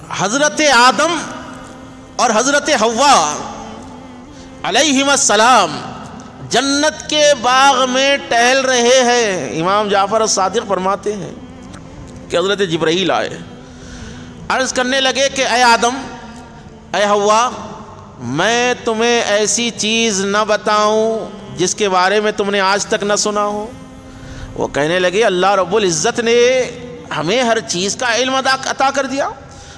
حضرت آدم اور حضرت حوا علیہم السلام جنت کے باغ میں ٹہل رہے ہیں. امام جعفر الصادق فرماتے ہیں کہ حضرت جبرائیل آئے, عرض کرنے لگے کہ اے آدم, اے حوا, میں تمہیں ایسی چیز نہ بتاؤں جس کے بارے میں تم نے آج تک نہ سنا ہو. وہ کہنے لگے اللہ رب العزت نے ہمیں ہر چیز کا علم عطا کر دیا,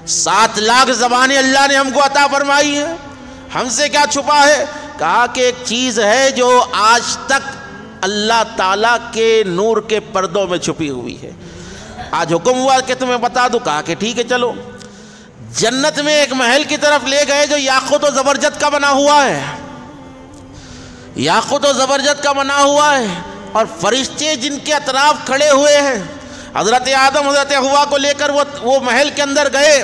7 لاکھ زبانیں اللہ نے ہم کو عطا فرمائی ہیں, ہم سے کیا چھپا ہے؟ کہا کہ ایک چیز ہے جو آج تک اللہ تعالیٰ کے نور کے پردوں میں چھپی ہوئی ہے, آج حکم ہوا کہ تمہیں بتا دوں. کہا کہ ٹھیک ہے چلو. جنت میں ایک محل کی طرف لے گئے جو یاقوت و زبرجد کا بنا ہوا ہے, یاقوت و زبرجد کا بنا ہوا ہے, اور فرشتے جن کے اطراف کھڑے ہوئے ہیں. حضرت آدم حضرت حوا کو لے کر وہ محل کے اندر گئے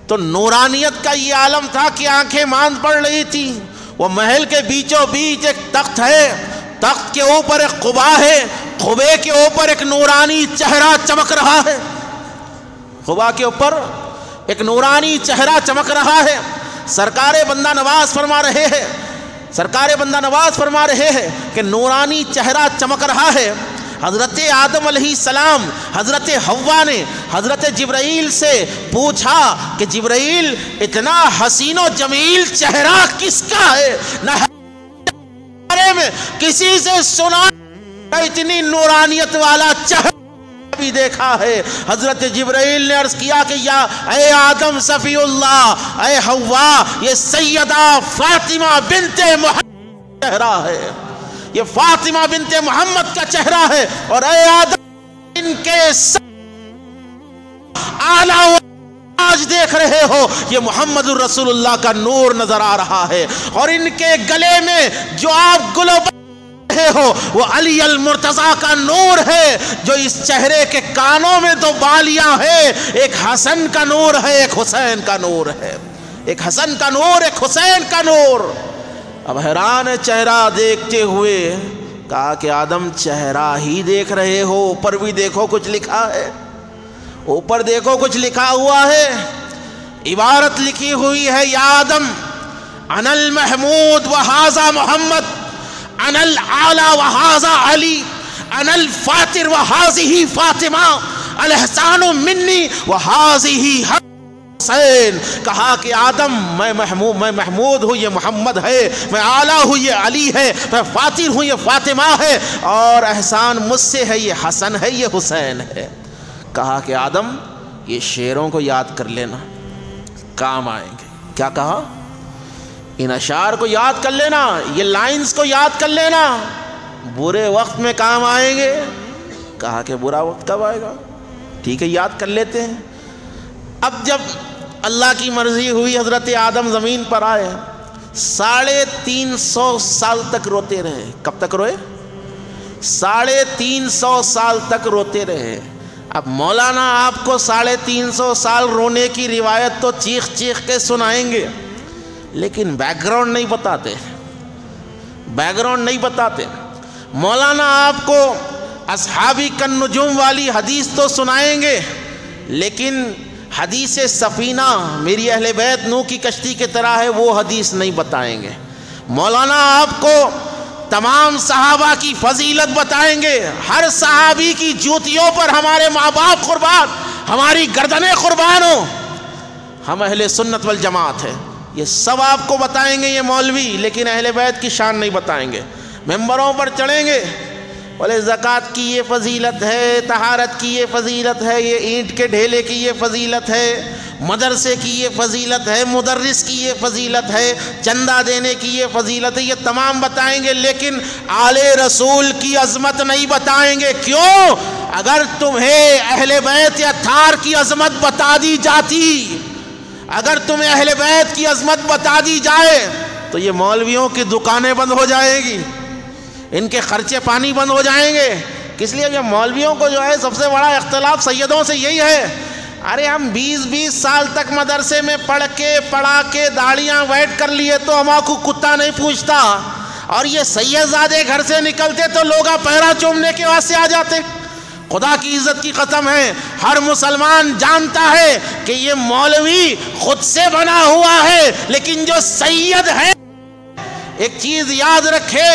تو نورانیت کا یہ عالم تھا کہ آنکھیں ماند پڑ رہی تھی. وہ محل کے بیچوں بیچ ایک تخت ہے, تخت کے اوپر ایک قبا ہے, قبے کے اوپر ایک نورانی چہرہ چمک رہا ہے, قبا کے اوپر ایک نورانی چہرہ چمک رہا ہے. سرکار بندہ نواز فرما رہے ہیں, سرکار بندہ نواز فرما رہے ہیں کہ نورانی چہرہ چمک رہا ہے. حضرت آدم علیہ السلام, حضرت حوا نے حضرت جبرائیل سے پوچھا کہ جبرائیل اتنا حسین و جمیل چہرہ کس کا ہے؟ نہ بارے میں کسی سے سنا اتنی نورانیت والا چہرہ بھی دیکھا ہے. حضرت جبرائیل نے عرض کیا کہ یا اے آدم صفی اللہ, اے حوا, یہ سیدہ فاطمہ بنت محمد چہرہ ہے, یہ فاطمہ بنت محمد کا چہرہ ہے, اور اے آدم ان کے اعلیٰ آج دیکھ رہے ہو یہ محمد الرسول اللہ کا نور نظر آ رہا ہے, اور ان کے گلے میں جو آپ گلو رہے ہو وہ علی المرتضیٰ کا نور ہے, جو اس چہرے کے کانوں میں 2 بالیاں ہیں, ایک حسن کا نور ہے ایک حسین کا نور ہے, ایک حسن کا نور ایک حسین کا نور. اب حیران ہے چہرہ دیکھتے ہوئے. کہا کہ آدم چہرہ ہی دیکھ رہے ہو, اوپر بھی دیکھو کچھ لکھا ہے, اوپر دیکھو کچھ لکھا ہوا ہے. عبارت لکھی ہوئی ہے, یا آدم انا المحمود وہذا محمد, انا الاعلی وہذا علی, انا الفاتر وہذہ فاطمہ, الاحسان منی وہذہ حسین. کہا کہ آدم میں محمود ہوں, یہ محمد ہے, میں اعلیٰ ہوں, یہ علی ہے, میں فاتر ہوں, یہ فاطمہ ہے, اور احسان مجھ سے ہے, یہ حسن ہے, یہ حسین ہے. کہا کہ آدم یہ شعروں کو یاد کر لینا, کام آئیں گے. کیا کہا؟ ان اشعار کو یاد کر لینا, یہ لائنز کو یاد کر لینا, برے وقت میں کام آئیں گے. کہا کہ برا وقت کب آئے گا؟ ٹھیک ہے یاد کر لیتے ہیں. اب جب اللہ کی مرضی ہوئی حضرت آدم زمین پر آئے, 350 سال تک روتے رہے. کب تک روئے؟ 350 سال تک روتے رہے. اب مولانا آپ کو 350 سال رونے کی روایت تو چیخ چیخ کے سنائیں گے, لیکن بیک گراؤنڈ نہیں بتاتے, بیک گراؤنڈ نہیں بتاتے. مولانا آپ کو اصحابی کالنجوم والی حدیث تو سنائیں گے, لیکن حدیث سفینہ میری اہل بیت نوح کی کشتی کی طرح ہے وہ حدیث نہیں بتائیں گے. مولانا آپ کو تمام صحابہ کی فضیلت بتائیں گے, ہر صحابی کی جوتیوں پر ہمارے ماں باپ قربان, ہماری گردنیں قربان ہوں, ہم اہل سنت والجماعت ہیں, یہ سب آپ کو بتائیں گے یہ مولوی, لیکن اہل بیت کی شان نہیں بتائیں گے. ممبروں پر چڑھیں گے, بولے زکوٰۃ کی یہ فضیلت ہے, طہارت کی یہ فضیلت ہے, یہ اینٹ کے ڈھیلے کی یہ فضیلت ہے, مدرسے کی یہ فضیلت ہے, مدرس کی یہ فضیلت ہے, چندہ دینے کی یہ فضیلت ہے, یہ تمام بتائیں گے, لیکن آل رسول کی عظمت نہیں بتائیں گے. کیوں؟ اگر تمہیں اہل بیت یا تھار کی عظمت بتا دی جاتی, اگر تمہیں اہل بیت کی عظمت بتا دی جائے تو یہ مولویوں کی دکانیں بند ہو جائیں گی, ان کے خرچے پانی بند ہو جائیں گے. کس لیے؟ یہ مولویوں کو جو ہے سب سے بڑا اختلاف سیدوں سے یہی ہے, ارے ہم 20 سال تک مدرسے میں پڑھا کے داڑیاں ویٹ کر لیے تو ہم کو کتا نہیں پوچھتا, اور یہ سید زادے گھر سے نکلتے تو لوگ پیرا چومنے کے واسطے آ جاتے. خدا کی عزت کی قسم ہے، ہر مسلمان جانتا ہے کہ یہ مولوی خود سے بنا ہوا ہے، لیکن جو سید ہے، ایک چیز یاد رکھے،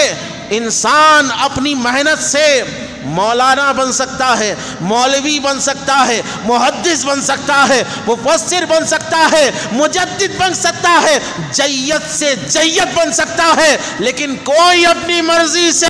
انسان اپنی محنت سے مولانا بن سکتا ہے، مولوی بن سکتا ہے، محدث بن سکتا ہے، مفسر بن سکتا ہے، مجدد بن سکتا ہے، جید سے جید بن سکتا ہے، لیکن کوئی اپنی مرضی سے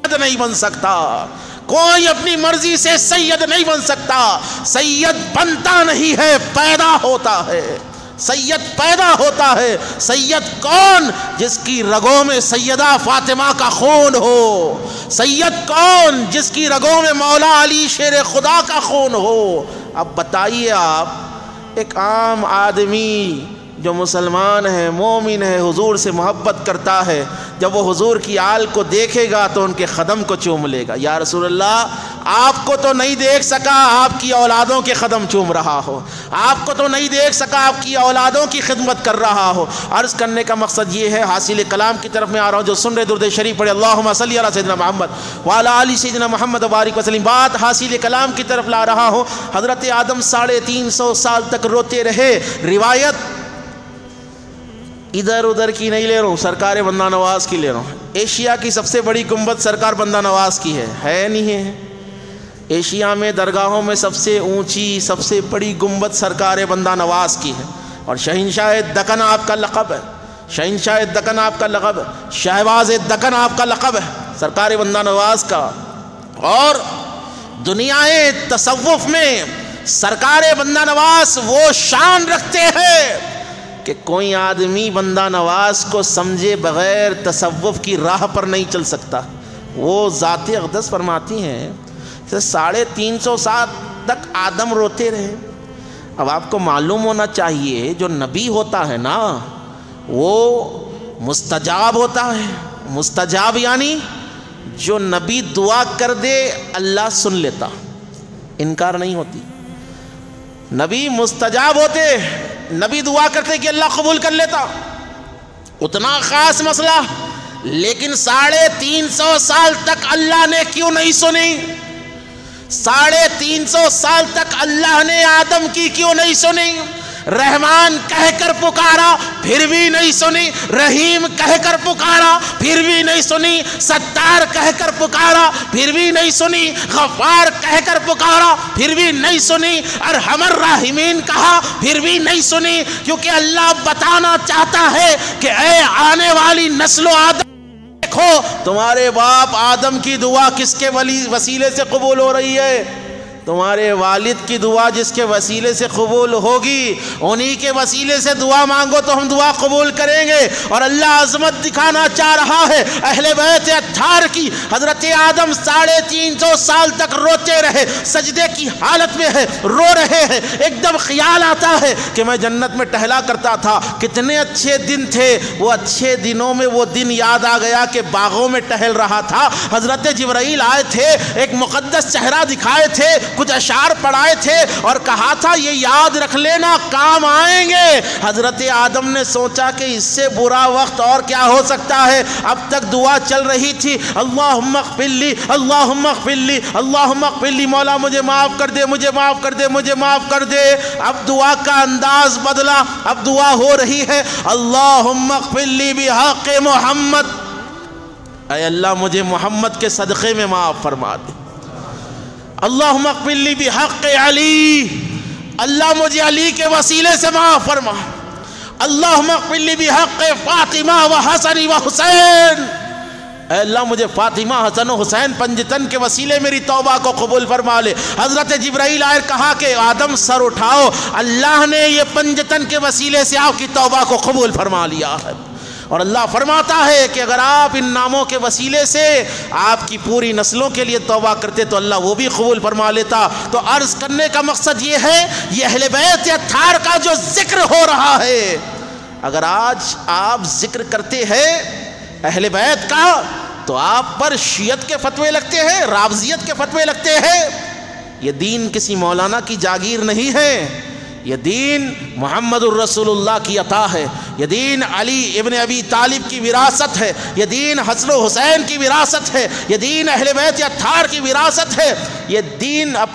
نہیں بن سکتا، کوئی اپنی مرضی سے سید نہیں بن سکتا۔ سید بنتا نہیں ہے، پیدا ہوتا ہے، سید پیدا ہوتا ہے۔ سید کون؟ جس کی رگوں میں سیدہ فاطمہ کا خون ہو۔ سید کون؟ جس کی رگوں میں مولا علی شیر خدا کا خون ہو۔ اب بتائیے آپ، ایک عام آدمی جو مسلمان ہے، مومن ہے، حضور سے محبت کرتا ہے، جب وہ حضور کی آل کو دیکھے گا تو ان کے قدم کو چوم لے گا۔ یا رسول اللہ، آپ کو تو نہیں دیکھ سکا، آپ کی اولادوں کے قدم چوم رہا ہو، آپ کو تو نہیں دیکھ سکا، آپ کی اولادوں کی خدمت کر رہا ہو۔ عرض کرنے کا مقصد یہ ہے، حاصل کلام کی طرف میں آ رہا ہوں، جو سن رہے درود شریف پڑھے، اللہم صلی علی سیدنا محمد وعلی آل سیدنا محمد وبارک وسلم۔ بات حاصل کلام کی طرف لا رہا ہوں۔ حضرت آدم 350 سال تک روتے رہے۔ روایت ادھر ادھر کی نہیں لے رہا ہوں، سرکار بندہ نواز کی لے رہا ہوں۔ ایشیا کی سب سے بڑی گنبد سرکار بندہ نواز کی ہے نہیں ہے؟ ایشیا میں درگاہوں میں سب سے اونچی، سب سے بڑی گنبد سرکار بندہ نواز کی ہے، اور شہنشاہ دکن آپ کا لقب ہے، شہنشاہ دکن آپ کا لقب ہے، شہباز دکن آپ کا لقب ہے سرکار بندہ نواز کا۔ اور دنیا تصوف میں سرکار بندہ نواز وہ شان رکھتے ہیں کہ کوئی آدمی بندہ نواز کو سمجھے بغیر تصوف کی راہ پر نہیں چل سکتا۔ وہ ذات اقدس فرماتی ہیں 350 سال تک آدم روتے رہے۔ اب آپ کو معلوم ہونا چاہیے، جو نبی ہوتا ہے نا، وہ مستجاب ہوتا ہے۔ مستجاب یعنی جو نبی دعا کر دے اللہ سن لیتا، انکار نہیں ہوتی۔ نبی مستجاب ہوتے، نبی دعا کرتے کہ اللہ قبول کر لیتا، اتنا خاص مسئلہ۔ لیکن 350 سال تک اللہ نے کیوں نہیں سنی؟ 350 سال تک اللہ نے آدم کی کیوں نہیں سنی؟ رحمان کہہ کر پکارا پھر بھی نہیں سنی، رحیم کہہ کر پکارا پھر بھی نہیں سنی، ستار کہہ کر پکارا پھر بھی نہیں سنی، غفار کہہ کر پکارا پھر بھی نہیں سنی، ارحم الراحمین کہا پھر بھی نہیں سنی، کیونکہ اللہ بتانا چاہتا ہے کہ اے آنے والی نسل و آدم، دیکھو تمہارے باپ آدم کی دعا کس کے وسیلے سے قبول ہو رہی ہے؟ تمہارے والد کی دعا جس کے وسیلے سے قبول ہوگی، انہی کے وسیلے سے دعا مانگو تو ہم دعا قبول کریں گے۔ اور اللہ عظمت دکھانا چاہ رہا ہے اہل بیت اطہار کی۔ حضرت آدم 350 سال تک روتے رہے، سجدے کی حالت میں ہے، رو رہے ہیں۔ ایک دم خیال آتا ہے کہ میں جنت میں ٹہلا کرتا تھا، کتنے اچھے دن تھے۔ وہ اچھے دنوں میں وہ دن یاد آ گیا کہ باغوں میں ٹہل رہا تھا، حضرت جبرائیل آئے تھے، ایک مقدس چہرہ دکھائے تھے، کچھ اشعار پڑھائے تھے اور کہا تھا یہ یاد رکھ لینا کام آئیں گے۔ حضرت آدم نے سوچا کہ اس سے برا وقت اور کیا ہو سکتا ہے۔ اب تک دعا چل رہی تھی، اللہم اغفر لی، اللہم اغفر لی، اللہم اغفر لی، مولا مجھے معاف کر دے، مجھے معاف کر دے، مجھے معاف کر دے۔ اب دعا کا انداز بدلا، اب دعا ہو رہی ہے اللہم اغفر لی بحق محمد، اے اللہ مجھے محمد کے صدقے میں معاف فرما دے۔ اللہم اغفر لی بحق علی، اللہ مجھے علی کے وسیلے سے معاف فرما۔ اللہم اغفر لی بحق فاطمہ و حسن و حسین، اے اللہ مجھے فاطمہ، حسن و حسین پنجتن کے وسیلے میری توبہ کو قبول فرما لے۔ حضرت جبرائیل آئے، کہا کہ آدم سر اٹھاؤ، اللہ نے یہ پنجتن کے وسیلے سے آپ کی توبہ کو قبول فرما لیا ہے۔ اور اللہ فرماتا ہے کہ اگر آپ ان ناموں کے وسیلے سے آپ کی پوری نسلوں کے لیے توبہ کرتے تو اللہ وہ بھی قبول فرما لیتا۔ تو عرض کرنے کا مقصد یہ ہے، یہ اہل بیت اطہار کا جو ذکر ہو رہا ہے، اگر آج آپ ذکر کرتے ہیں اہل بیت کا تو آپ پر شیعت کے فتوے لگتے ہیں، رافضیت کے فتوے لگتے ہیں۔ یہ دین کسی مولانا کی جاگیر نہیں ہے، یہ دین محمد الرسول اللہ کی عطا ہے، یہ دین علی ابن ابی طالب کی وراثت ہے، یہ دین حسن و حسین کی وراثت ہے، یہ دین اہل بیت اطہار کی وراثت ہے، یہ دین اب